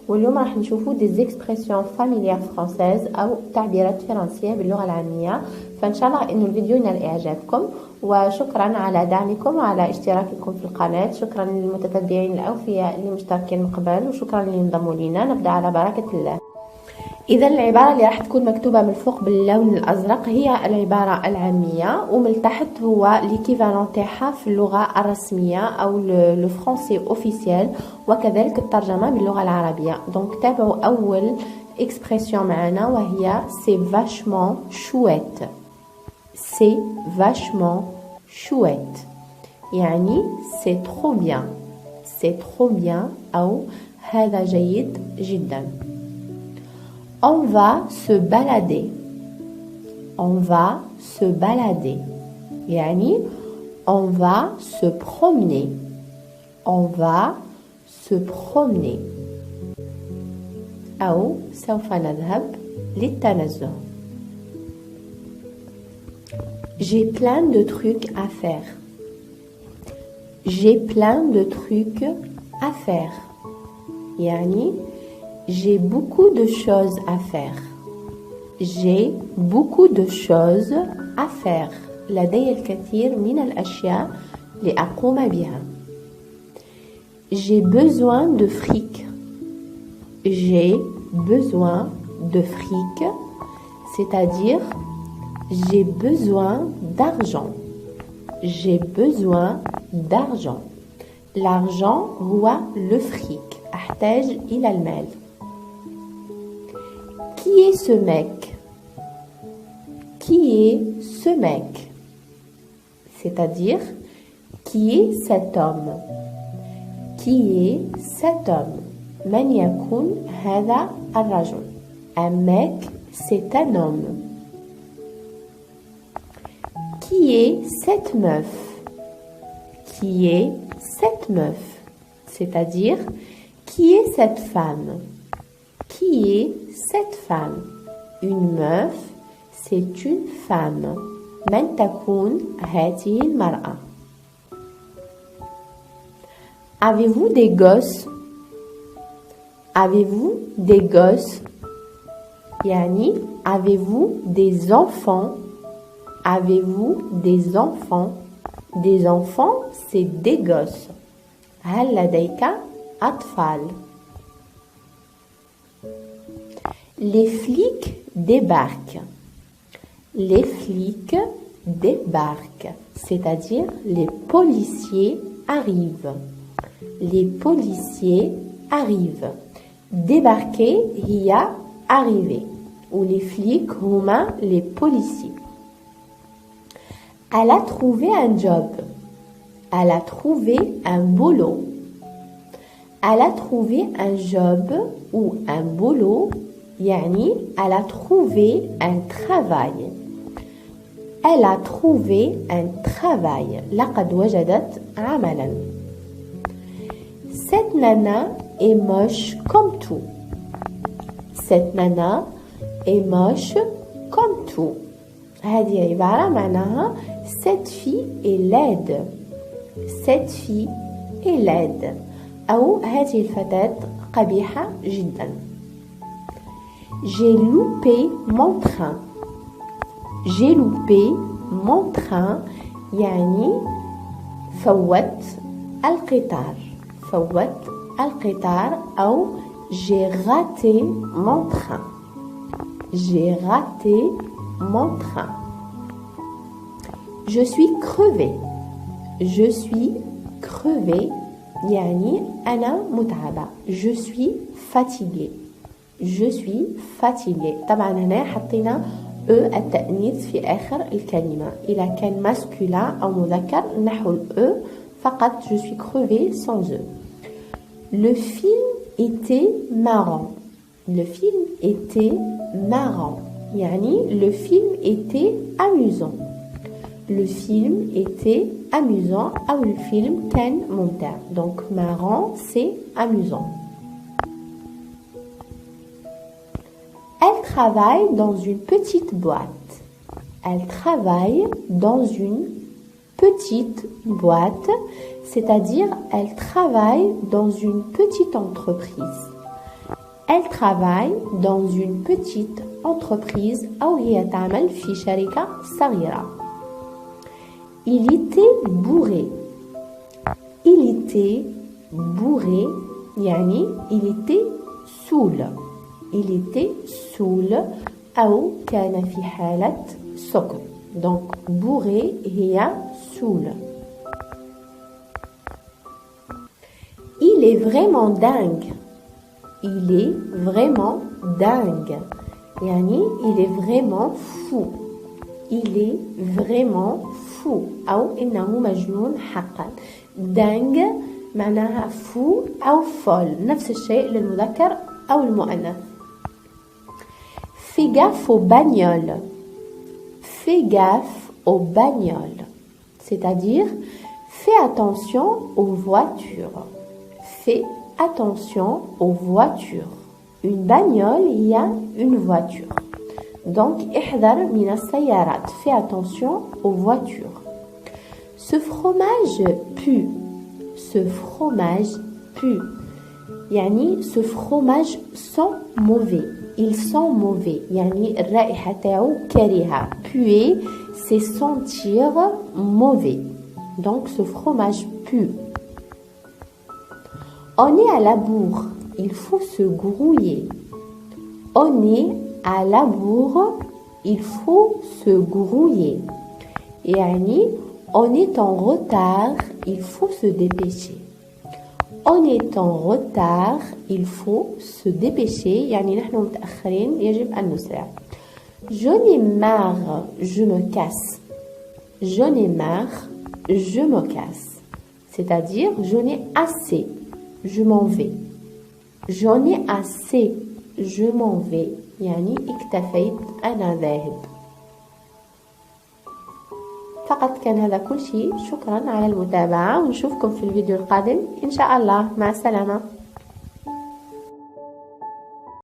واليوم راح نشوفوا des expressions familières françaises أو تعبيرات فرنسية باللغة العامية. فإن شاء الله إنه الفيديو ينال إعجابكم، وشكرا على دعمكم وعلى اشتراككم في القناة. شكرا للمتتبعين الأوفياء اللي مشتركين من قبل، وشكرا اللي انضموا لينا. نبدأ على بركة الله. إذا العبارة اللي راح تكون مكتوبة من الفوق باللون الأزرق هي العبارة العامية، ومن تحت هو ليكيفالون تاعها في اللغة الرسمية أو لو فرونسي اوفيسيال، وكذلك الترجمة باللغة العربية. دونك تابعوا أول إكسبرسيون معنا وهي سي فاشمون شويت. سي فاشمون شويت يعني سي ترو بيان، سي ترو بيان أو هذا جيد جدا. On va se balader. On va se balader. يعني on va se promener. On va se promener. أو سوف نذهب للتنزه. J'ai plein de trucs à faire. J'ai plein de trucs à faire. يعني j'ai beaucoup de choses à faire. J'ai beaucoup de choses à faire. لدي الكثير من الأشياء لأقوم بها. J'ai besoin de fric. J'ai besoin de fric, c'est-à-dire j'ai besoin d'argent. J'ai besoin d'argent. L'argent هو le fric. أحتاج إلى المال. Qui est ce mec? Qui est ce mec? C'est-à-dire, qui est cet homme? Qui est cet homme? من يكون هذا الرجل? Un mec, c'est un homme. Qui est cette meuf? Qui est cette meuf? C'est-à-dire, qui est cette femme? Qui est cette femme? Une meuf, c'est une femme. من تكون هذه المرأة? Avez-vous des gosses? Avez-vous des gosses? يعني avez-vous des enfants? Avez-vous des enfants? Des enfants, c'est des gosses. هل لديك أطفال؟ Les flics débarquent. Les flics débarquent, c'est-à-dire les policiers arrivent. Les policiers arrivent. Débarquer هي arriver. Ou les flics هما les policiers. Elle a trouvé un job. Elle a trouvé un boulot. Elle a trouvé un job ou un boulot. يعني elle a trouvé un travail. Elle a trouvé un travail. لقد وجدت عملا. Cette nana est moche comme tout. Cette nana est moche comme tout. هذه عبارة معناها cette fille est laide. Cette fille est laide. أو هذه الفتاة قبيحة جدا. J'ai loupé mon train. J'ai loupé mon train يعني فوت القطار. فوت القطار أو j'ai raté mon train. J'ai raté mon train. Je suis crevé. Je suis crevé يعني أنا متعبة. Je suis fatiguée. Je suis fatiguée. طبعا هنا حطينا التأنيث في آخر الكلمة. إذا كان masculin أو مذكر نحو فقط je suis crevée sans Le film était marrant. Le film était marrant. يعني le film était amusant. Le film était amusant أو le film كان ممتع. Donc marrant c'est amusant. Elle travaille dans une petite boîte. Elle travaille dans une petite boîte, c'est-à-dire elle travaille dans une petite entreprise. Elle travaille dans une petite entreprise أو هي تعمل في شركة صغيرة. Il était bourré. Il était bourré يعني il était saoul. Il était saoul أو كان في حالة سكر. Donc bourré هي saoul. Il est vraiment dingue. Il est vraiment dingue. يعني il est vraiment fou. Il est vraiment fou أو إنه مجنون حقا. dingue معناها fou أو folle. نفس الشيء للمذكر أو المؤنث. Fais gaffe aux bagnoles. Fais gaffe aux bagnoles. C'est-à-dire, fais attention aux voitures. Fais attention aux voitures. Une bagnole, il y a une voiture. Donc, احذر من السيارات. Fais attention aux voitures. Ce fromage pue. Ce fromage pue. يعني ce fromage sent mauvais. Il sent mauvais. يعني الرائحة تاعو كريهة. Puer, c'est sentir mauvais. Donc, ce fromage pue. On est à la bourre. Il faut se grouiller. On est à la bourre. Il faut se grouiller. يعني on est en retard. Il faut se dépêcher. On est en retard. Il faut se dépêcher. يعني نحن متأخرين. يجب أن نسرع. J'en ai marre. Je me casse. J'en ai marre. Je me casse. C'est-à-dire, j'en ai assez. Je m'en vais. J'en ai assez. Je m'en vais. يعني اكتفيت أنا ذاهب. فقط كان هذا كل شيء. شكرا على المتابعة ونشوفكم في الفيديو القادم إن شاء الله. مع السلامة.